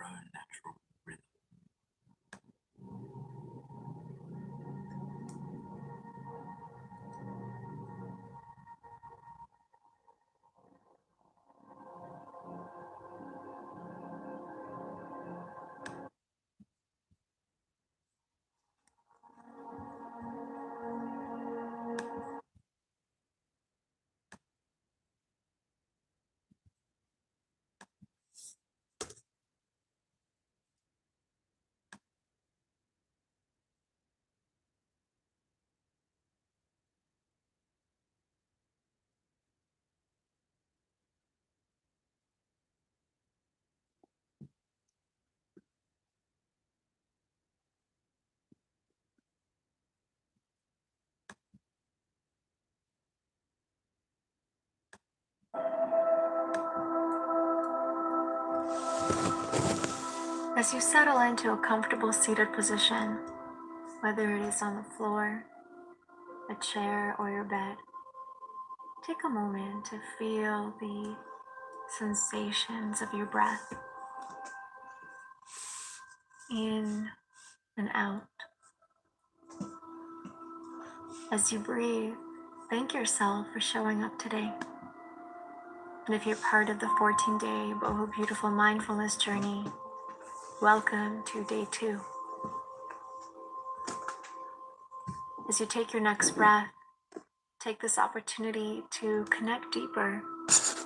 own natural rhythm. As you settle into a comfortable seated position, whether it is on the floor, a chair, or your bed, take a moment to feel the sensations of your breath in and out. As you breathe, thank yourself for showing up today. And if you're part of the 14-day Boho Beautiful Mindfulness journey, welcome to day 2. As you take your next breath, take this opportunity to connect deeper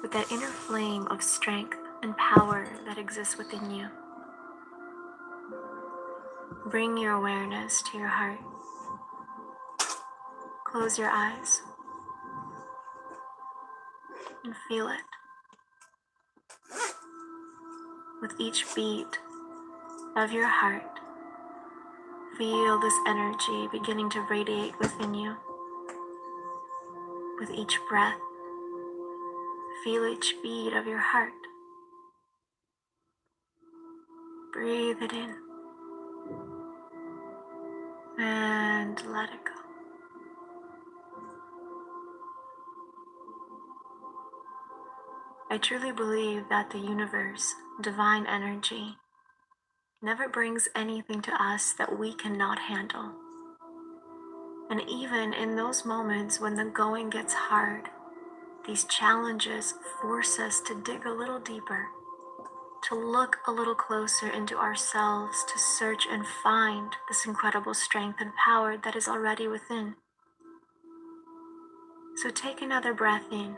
with that inner flame of strength and power that exists within you. Bring your awareness to your heart. Close your eyes and feel it. With each beat of your heart, feel this energy beginning to radiate within you. With each breath, feel each beat of your heart. Breathe it in and let it go. I truly believe that the universe, divine energy, never brings anything to us that we cannot handle. And even in those moments when the going gets hard, these challenges force us to dig a little deeper, to look a little closer into ourselves, to search and find this incredible strength and power that is already within. So take another breath in,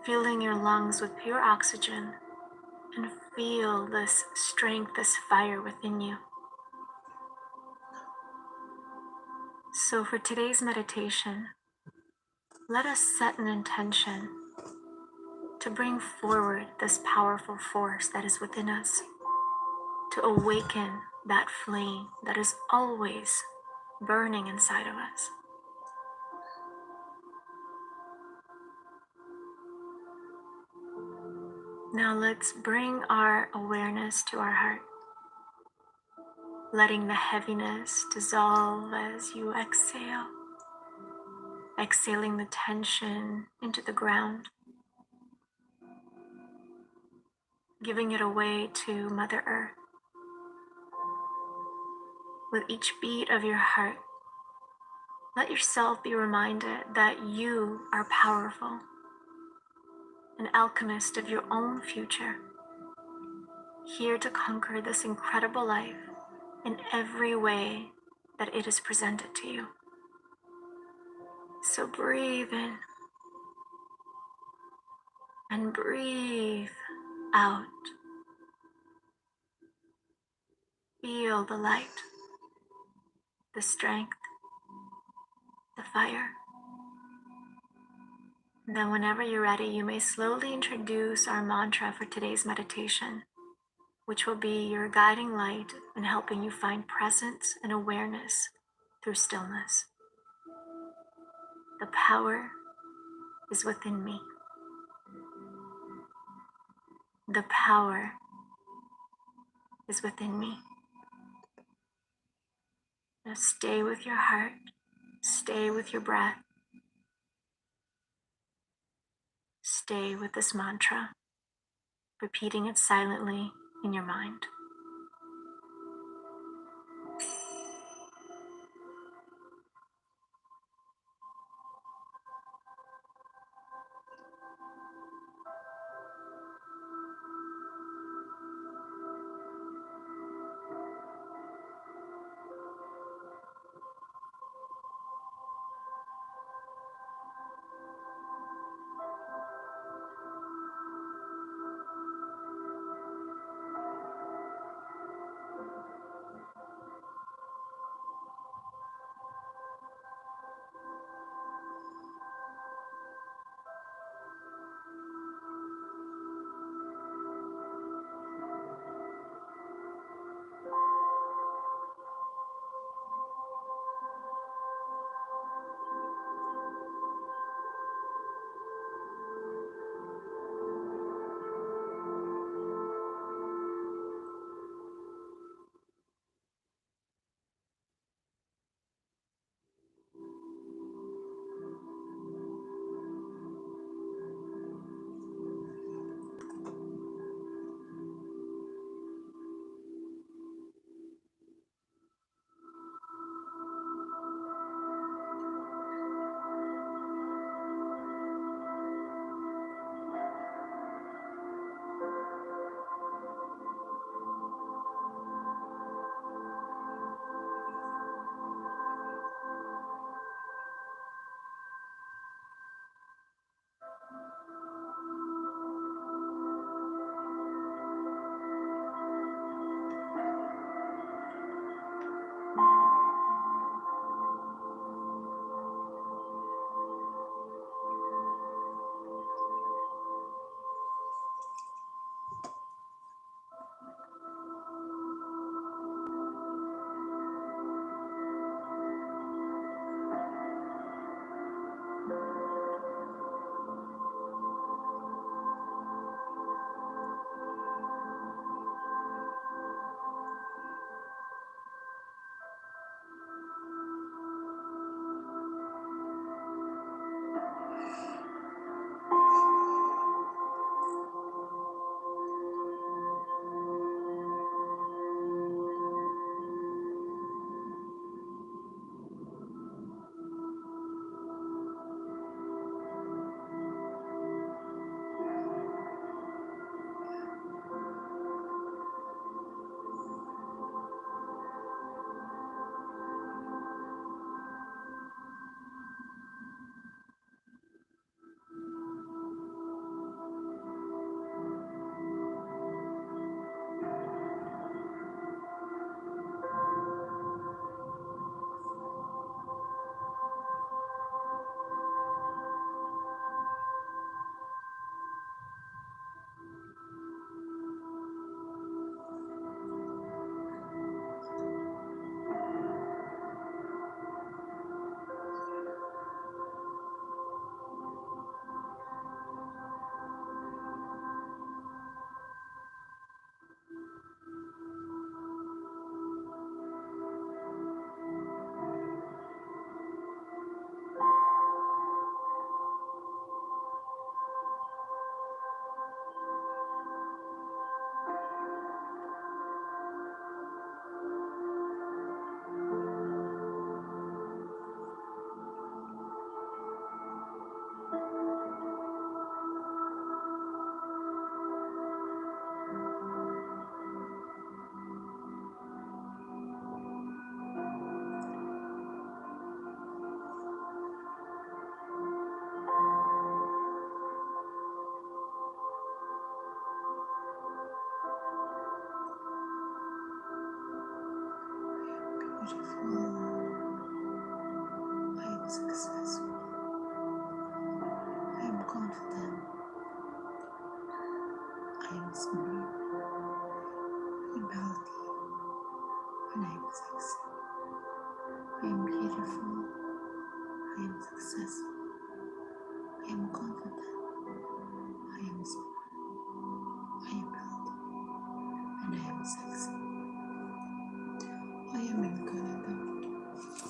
filling your lungs with pure oxygen, and feel this strength, this fire within you. So for today's meditation, let us set an intention to bring forward this powerful force that is within us, to awaken that flame that is always burning inside of us. Now let's bring our awareness to our heart, letting the heaviness dissolve as you exhale, exhaling the tension into the ground, giving it away to Mother Earth. With each beat of your heart, let yourself be reminded that you are powerful, an alchemist of your own future, here to conquer this incredible life in every way that it is presented to you. So breathe in and breathe out. Feel the light, the strength, the fire. And then whenever you're ready, you may slowly introduce our mantra for today's meditation, which will be your guiding light in helping you find presence and awareness through stillness. The power is within me. The power is within me. Now stay with your heart, stay with your breath, stay with this mantra, repeating it silently in your mind.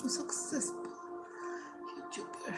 Successful YouTuber.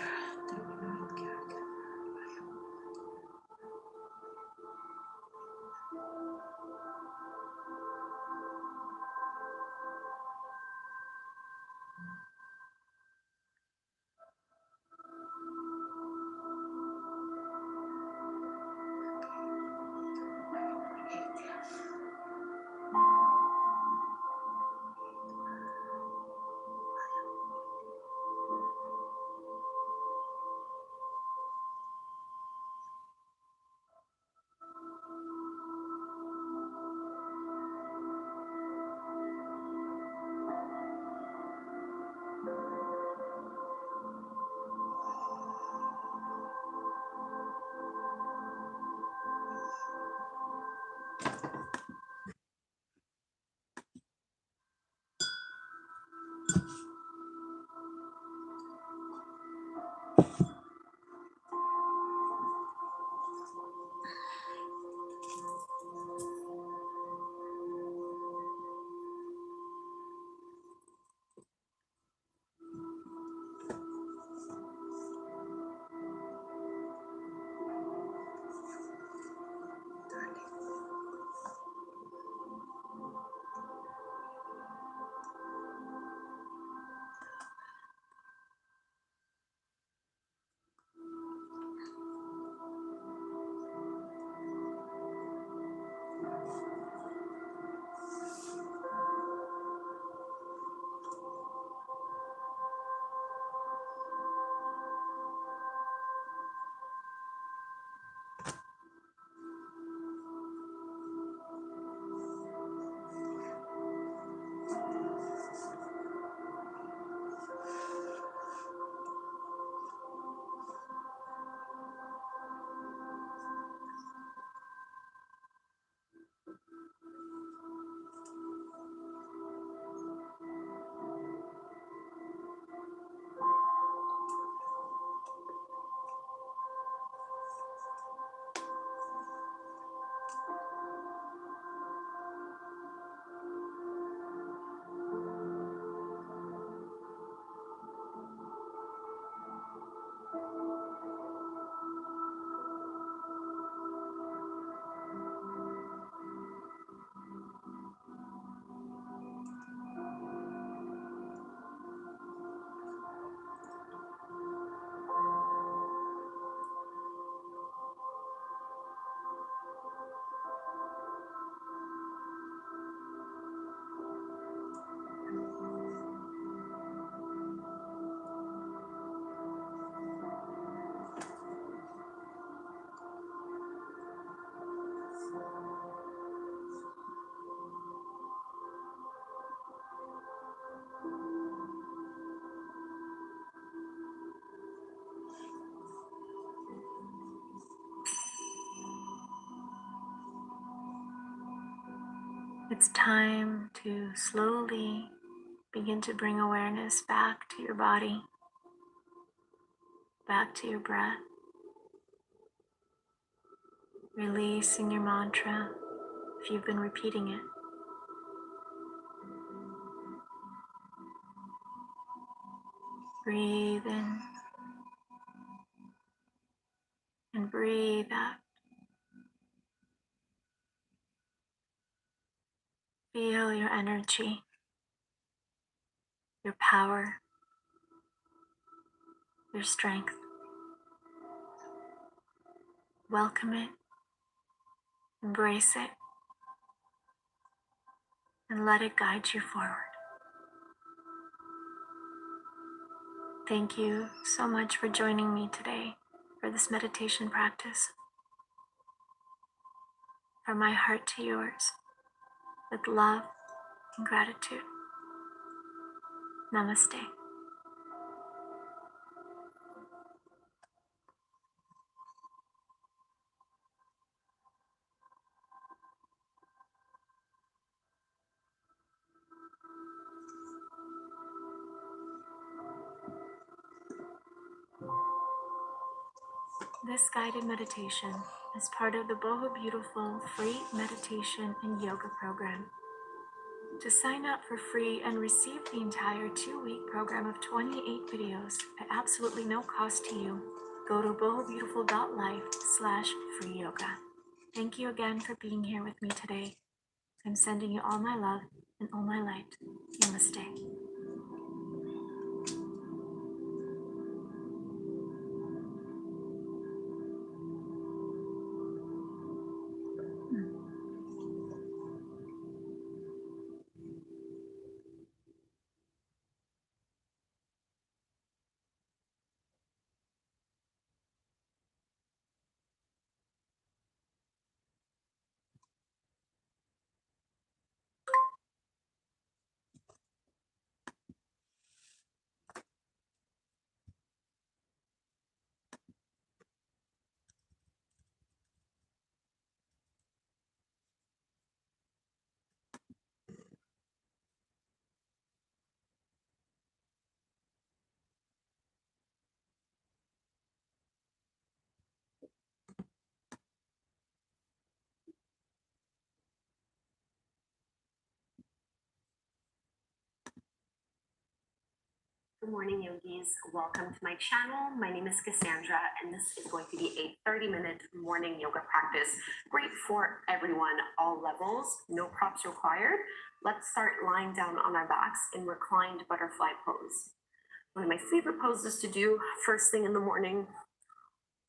It's time to slowly begin to bring awareness back to your body, back to your breath, releasing your mantra if you've been repeating it. Breathe in and breathe out. Feel your energy, your power, your strength. Welcome it, embrace it, and let it guide you forward. Thank you so much for joining me today for this meditation practice. From my heart to yours, with love and gratitude. Namaste. This guided meditation is part of the Boho Beautiful free meditation and yoga program. To sign up for free and receive the entire 2-week program of 28 videos at absolutely no cost to you, go to bohobeautiful.life/free yoga. Thank you again for being here with me today. I'm sending you all my love and all my light. Namaste. Good morning, yogis. Welcome to my channel. My name is Cassandra, and this is going to be a 30-minute morning yoga practice. Great for everyone, all levels, no props required. Let's start lying down on our backs in reclined butterfly pose. One of my favorite poses to do first thing in the morning.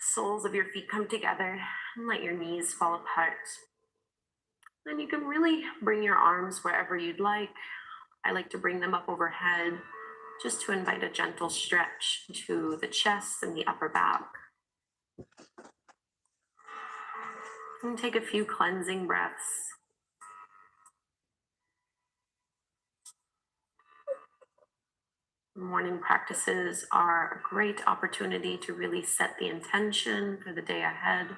Soles of your feet come together and let your knees fall apart. Then you can really bring your arms wherever you'd like. I like to bring them up overhead, just to invite a gentle stretch to the chest and the upper back. And take a few cleansing breaths. Morning practices are a great opportunity to really set the intention for the day ahead.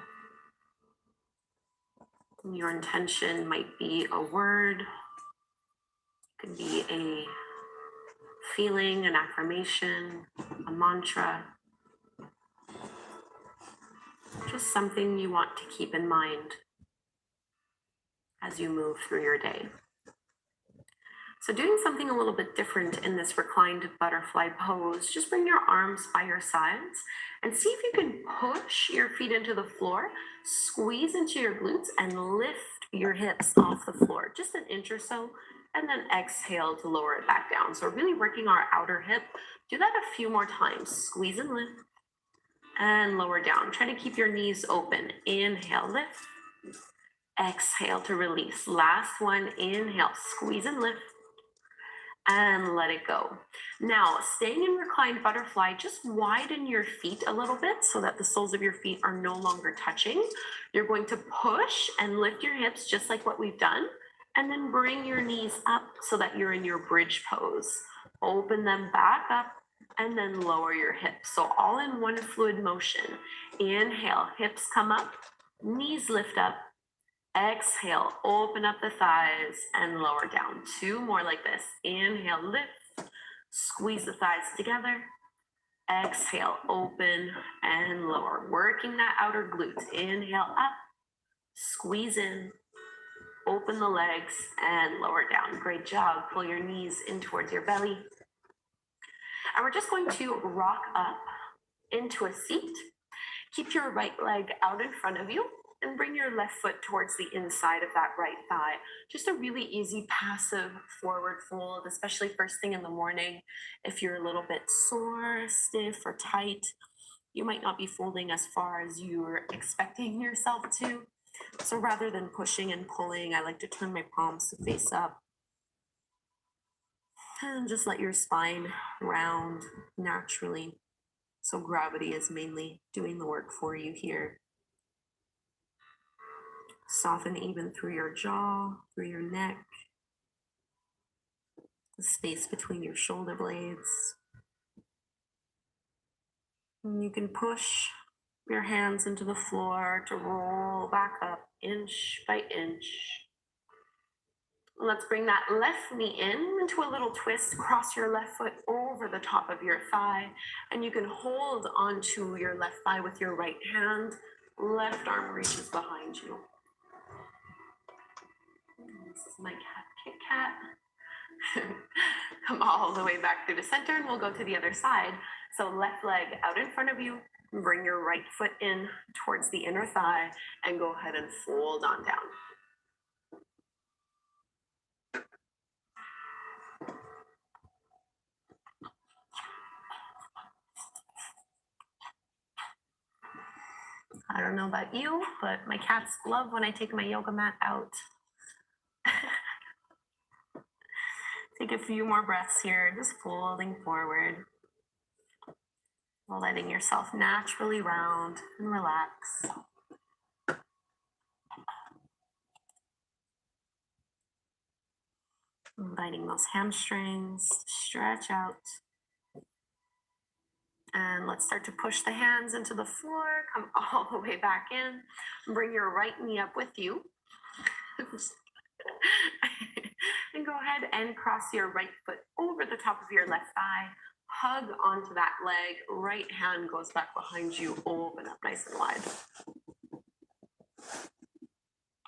And your intention might be a word, it could be a feeling, an affirmation, a mantra, just something you want to keep in mind as you move through your day. So doing something a little bit different in this reclined butterfly pose, just bring your arms by your sides and see if you can push your feet into the floor, squeeze into your glutes and lift your hips off the floor, just an inch or so, and then exhale to lower it back down. So really working our outer hip. Do that a few more times. Squeeze and lift and lower down. Try to keep your knees open. Inhale, lift. Exhale to release. Last one, inhale, squeeze and lift. and let it go. Now, staying in reclined butterfly, just widen your feet a little bit so that the soles of your feet are no longer touching. You're going to push and lift your hips just like what we've done, and then bring your knees up so that you're in your bridge pose. Open them back up and then lower your hips. So all in one fluid motion. Inhale, hips come up, knees lift up. Exhale, open up the thighs and lower down. 2 more like this. Inhale, lift, squeeze the thighs together. Exhale, open and lower. Working that outer glute. Inhale, up, squeeze in, open the legs and lower down. Great job. Pull your knees in towards your belly. And we're just going to rock up into a seat. Keep your right leg out in front of you and bring your left foot towards the inside of that right thigh. Just a really easy passive forward fold, especially first thing in the morning. If you're a little bit sore, stiff, or tight, you might not be folding as far as you're expecting yourself to. So rather than pushing and pulling, I like to turn my palms face up. And just let your spine round naturally. So gravity is mainly doing the work for you here. Soften even through your jaw, through your neck, the space between your shoulder blades. And you can push your hands into the floor to roll back up inch by inch. Let's bring that left knee in into a little twist. Cross your left foot over the top of your thigh, and you can hold onto your left thigh with your right hand. Left arm reaches behind you. This is my cat, Kit Kat. Come all the way back through the center, and we'll go to the other side. So left leg out in front of you. Bring your right foot in towards the inner thigh, and go ahead and fold on down. I don't know about you, but my cats love when I take my yoga mat out. Take a few more breaths here, just folding forward. Letting yourself naturally round and relax. Inviting those hamstrings, stretch out. And let's start to push the hands into the floor. Come all the way back in. Bring your right knee up with you. And go ahead and cross your right foot over the top of your left thigh. Hug onto that leg. Right hand goes back behind you. Open up nice and wide.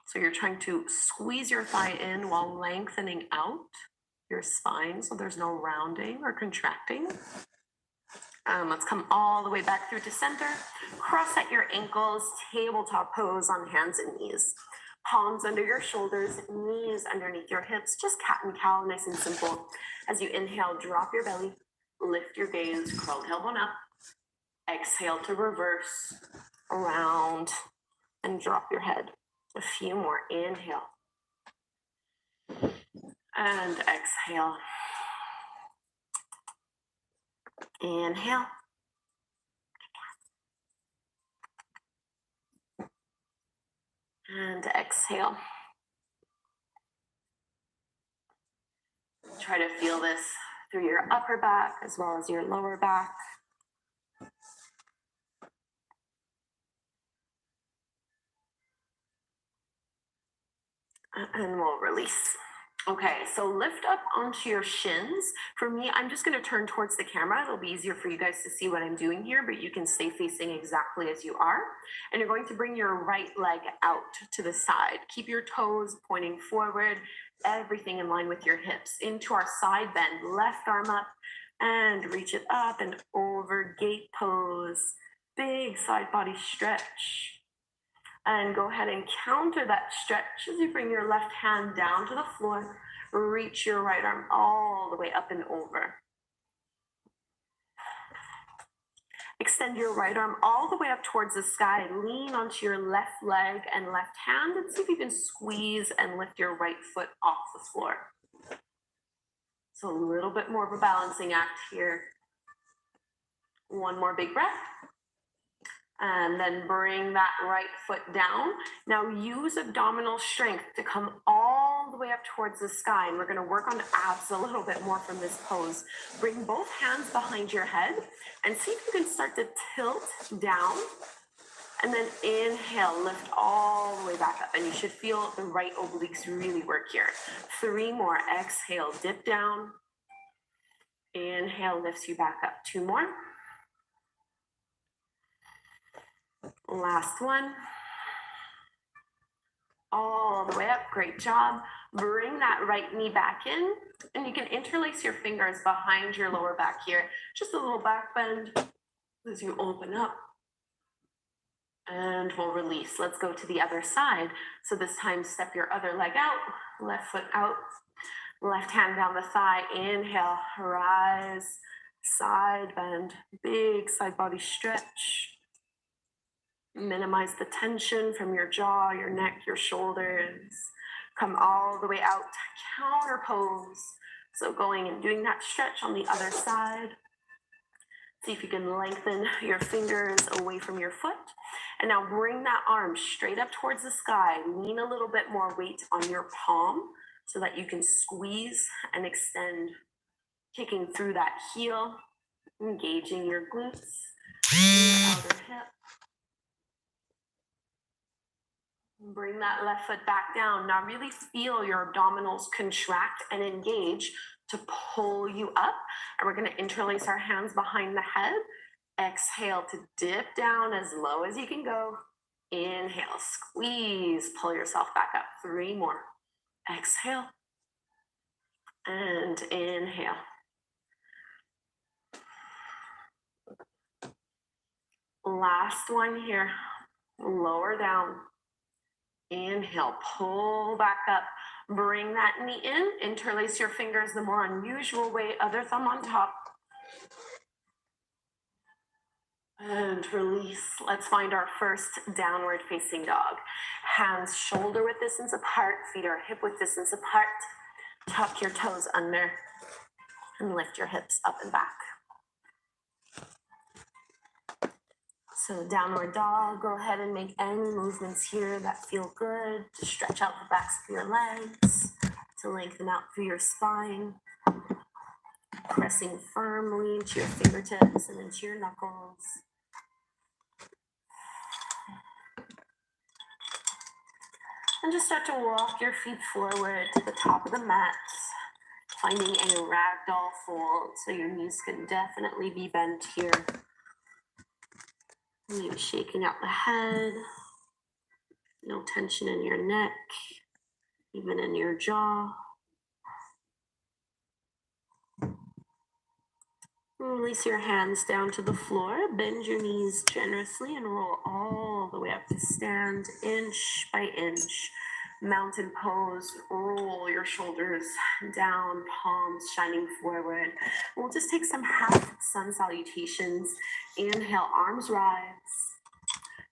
So you're trying to squeeze your thigh in while lengthening out your spine so there's no rounding or contracting. Let's come all the way back through to center. Cross at your ankles, tabletop pose on hands and knees. Palms under your shoulders, knees underneath your hips. Just cat and cow, nice and simple. As you inhale, drop your belly, lift your gaze, curl tailbone up. Exhale to reverse, around, and drop your head. A few more. Inhale. And exhale. Inhale. And exhale. Try to feel this through your upper back as well as your lower back. And we'll release. Okay, so lift up onto your shins. For me, I'm just going to turn towards the camera. It'll be easier for you guys to see what I'm doing here, but you can stay facing exactly as you are. And you're going to bring your right leg out to the side. Keep your toes pointing forward, everything in line with your hips. Into our side bend, left arm up, and reach it up and over, gate pose. Big side body stretch. And go ahead and counter that stretch as you bring your left hand down to the floor. Reach your right arm all the way up and over. Extend your right arm all the way up towards the sky. Lean onto your left leg and left hand and see if you can squeeze and lift your right foot off the floor. So a little bit more of a balancing act here. One more big breath. And then bring that right foot down. Now use abdominal strength to come all the way up towards the sky. And we're going to work on abs a little bit more from this pose. Bring both hands behind your head and see if you can start to tilt down. And then inhale, lift all the way back up. And you should feel the right obliques really work here. 3 more. Exhale, dip down. Inhale, lifts you back up. 2 more. Last one. All the way up. Great job. Bring that right knee back in. And you can interlace your fingers behind your lower back here. Just a little back bend as you open up. And we'll release. Let's go to the other side. So this time, step your other leg out. Left foot out. Left hand down the thigh. Inhale. Rise. Side bend. Big side body stretch. Minimize the tension from your jaw, your neck, your shoulders. Come all the way out, counter pose. So going and doing that stretch on the other side. See if you can lengthen your fingers away from your foot. And now bring that arm straight up towards the sky. Lean a little bit more weight on your palm so that you can squeeze and extend, kicking through that heel, engaging your glutes, your outer hip. Bring that left foot back down. Now really feel your abdominals contract and engage to pull you up. And we're going to interlace our hands behind the head. Exhale to dip down as low as you can go. Inhale, squeeze, pull yourself back up. 3 more. Exhale. And inhale. Last one here. Lower down. Inhale, pull back up. Bring that knee in. Interlace your fingers the more unusual way. Other thumb on top. And release. Let's find our first downward facing dog. Hands shoulder width distance apart. Feet are hip width distance apart. Tuck your toes under. And lift your hips up and back. So downward dog, go ahead and make any movements here that feel good to stretch out the backs of your legs, to lengthen out through your spine, pressing firmly into your fingertips and into your knuckles. And just start to walk your feet forward to the top of the mat, finding a ragdoll fold so your knees can definitely be bent here. Maybe shaking out the head, no tension in your neck, even in your jaw. Release your hands down to the floor, bend your knees generously and roll all the way up to stand, inch by inch. Mountain pose, roll your shoulders down, palms shining forward. We'll just take some half sun salutations. Inhale, arms rise.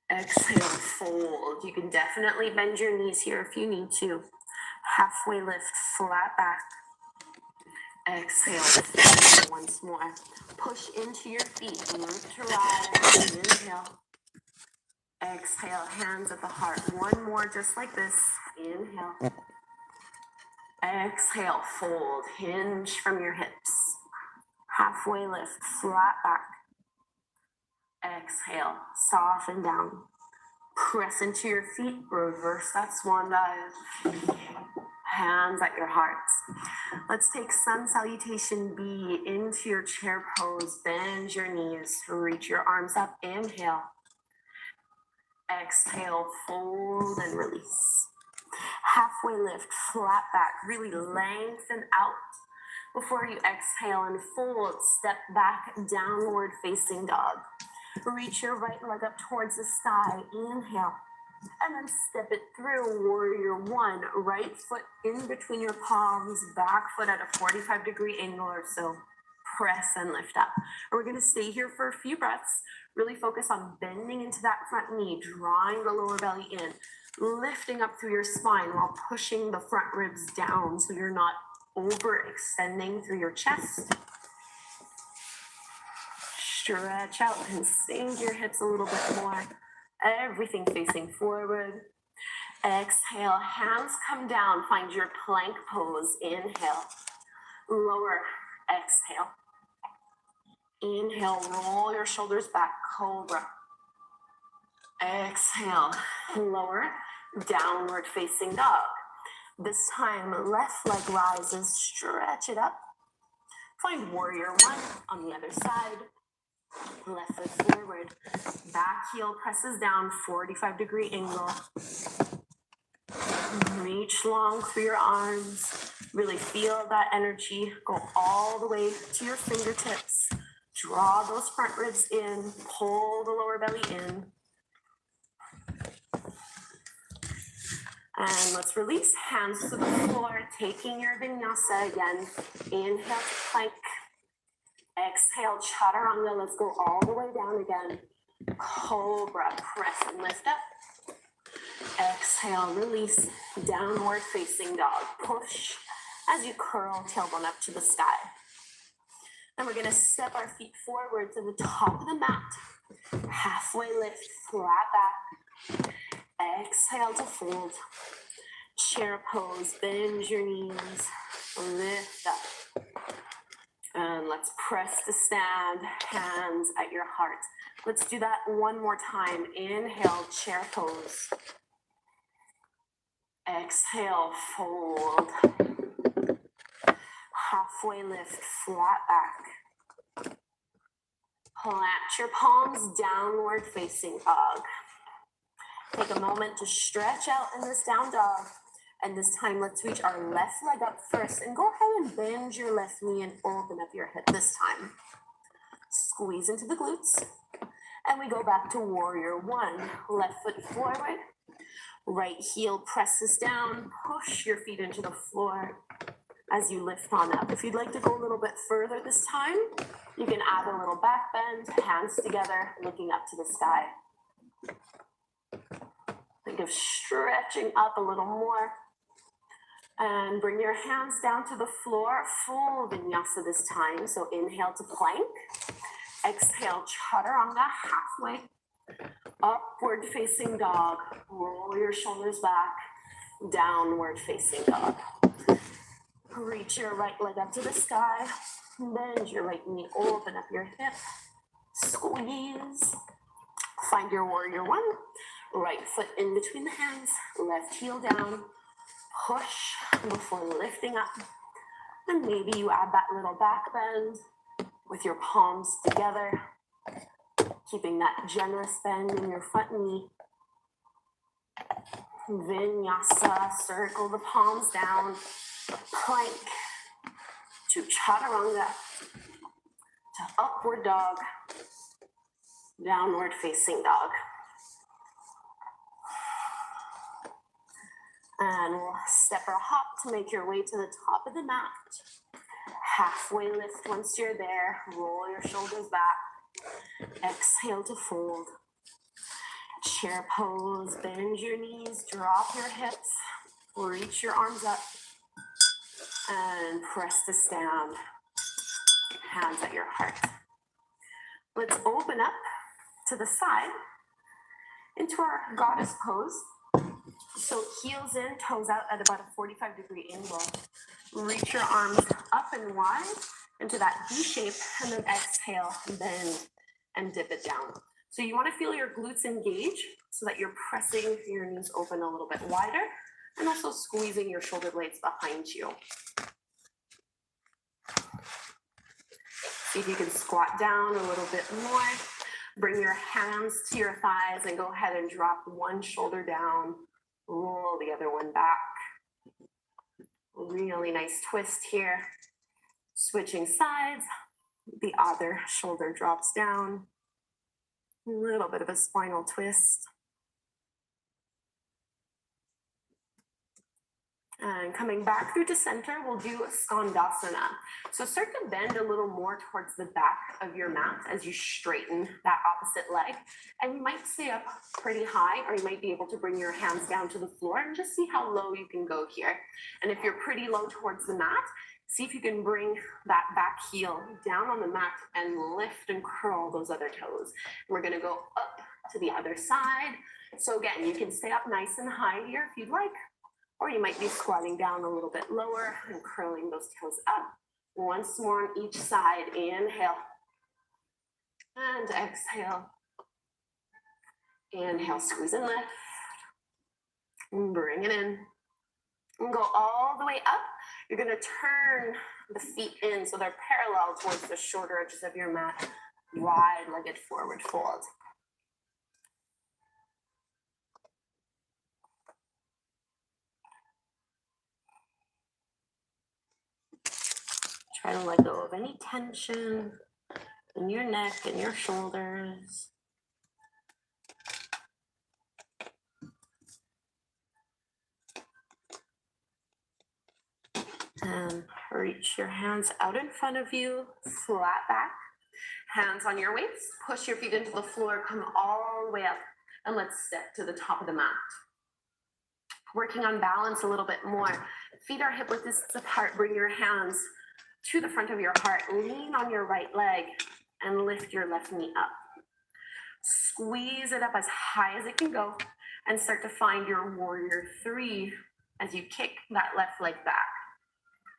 Exhale, fold. You can definitely bend your knees here if you need to. Halfway lift, flat back. Exhale, fold once more. Push into your feet, root to rise. Inhale. Exhale, hands at the heart. One more just like this. Inhale. Exhale, fold. Hinge from your hips. Halfway lift, flat back. Exhale, soften down. Press into your feet. Reverse that swan dive. Hands at your hearts. Let's take Sun Salutation B into your chair pose. Bend your knees. Reach your arms up. Inhale. Exhale, fold and release. Halfway lift, flat back. Really lengthen out before you exhale and fold. Step back, downward facing dog. Reach your right leg up towards the sky. Inhale. And then step it through, warrior one. Right foot in between your palms, back foot at a 45-degree angle or so. Press and lift up. And we're going to stay here for a few breaths. Really focus on bending into that front knee, drawing the lower belly in, lifting up through your spine while pushing the front ribs down so you're not overextending through your chest. Stretch out and sink your hips a little bit more. Everything facing forward. Exhale, hands come down. Find your plank pose. Inhale, lower, exhale. Inhale, roll your shoulders back, cobra. Exhale, lower, downward facing dog. This time, left leg rises, stretch it up. Find warrior one on the other side. Left foot forward, back heel presses down, 45-degree angle. Reach long through your arms. Really feel that energy go all the way to your fingertips. Draw those front ribs in, pull the lower belly in. And let's release, hands to the floor, taking your vinyasa again. Inhale to plank. Exhale, chaturanga. Let's go all the way down again. Cobra, press and lift up. Exhale, release, downward facing dog. Push as you curl tailbone up to the sky. And we're gonna step our feet forward to the top of the mat. Halfway lift, flat back. Exhale to fold. Chair pose, bend your knees, lift up. And let's press to stand, hands at your heart. Let's do that one more time. Inhale, chair pose. Exhale, fold. Halfway lift, flat back. Plant your palms, downward facing dog. Take a moment to stretch out in this down dog. And this time, let's reach our left leg up first. And go ahead and bend your left knee and open up your hip this time. Squeeze into the glutes. And we go back to warrior one. Left foot forward. Right heel presses down. Push your feet into the floor as you lift on up. If you'd like to go a little bit further this time, you can add a little back bend, hands together, looking up to the sky. Think of stretching up a little more. And bring your hands down to the floor, full vinyasa this time. So inhale to plank. Exhale, chaturanga, halfway. Upward facing dog. Roll your shoulders back. Downward facing dog. Reach your right leg up to the sky. Bend your right knee, open up your hip. Squeeze. Find your warrior one. Right foot in between the hands. Left heel down. Push before lifting up. And maybe you add that little back bend with your palms together, keeping that generous bend in your front knee. Vinyasa, circle the palms down. Plank to chaturanga, to upward dog, downward facing dog. And we'll step or hop to make your way to the top of the mat. Halfway lift once you're there. Roll your shoulders back. Exhale to fold. Chair pose. Bend your knees. Drop your hips. Reach your arms up. And press to stand. Hands at your heart. Let's open up to the side into our goddess pose. So heels in, toes out at about a 45-degree angle. Reach your arms up and wide into that V shape, and then exhale, bend, and dip it down. So you want to feel your glutes engage so that you're pressing your knees open a little bit wider and also squeezing your shoulder blades behind you. See if you can squat down a little bit more. Bring your hands to your thighs and go ahead and drop one shoulder down. Roll the other one back. Really nice twist here. Switching sides. The other shoulder drops down. A little bit of a spinal twist. And coming back through to center, we'll do Skandasana. So start to bend a little more towards the back of your mat as you straighten that opposite leg. And you might stay up pretty high, or you might be able to bring your hands down to the floor and just see how low you can go here. And if you're pretty low towards the mat, see if you can bring that back heel down on the mat and lift and curl those other toes. We're gonna go up to the other side. So again, you can stay up nice and high here if you'd like, or you might be squatting down a little bit lower and curling those toes up. Once more on each side. Inhale and exhale. Inhale, squeeze and lift. And bring it in. And go all the way up. You're gonna turn the feet in so they're parallel towards the shorter edges of your mat. Wide-legged forward fold. Try to let go of any tension in your neck and your shoulders. And reach your hands out in front of you, flat back. Hands on your waist, push your feet into the floor, come all the way up, and let's step to the top of the mat. Working on balance a little bit more. Feet are hip width distance apart. Bring your hands to the front of your heart. Lean on your right leg and lift your left knee up. Squeeze it up as high as it can go and start to find your warrior three as you kick that left leg back,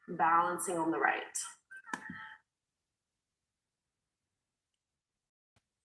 balancing on the right.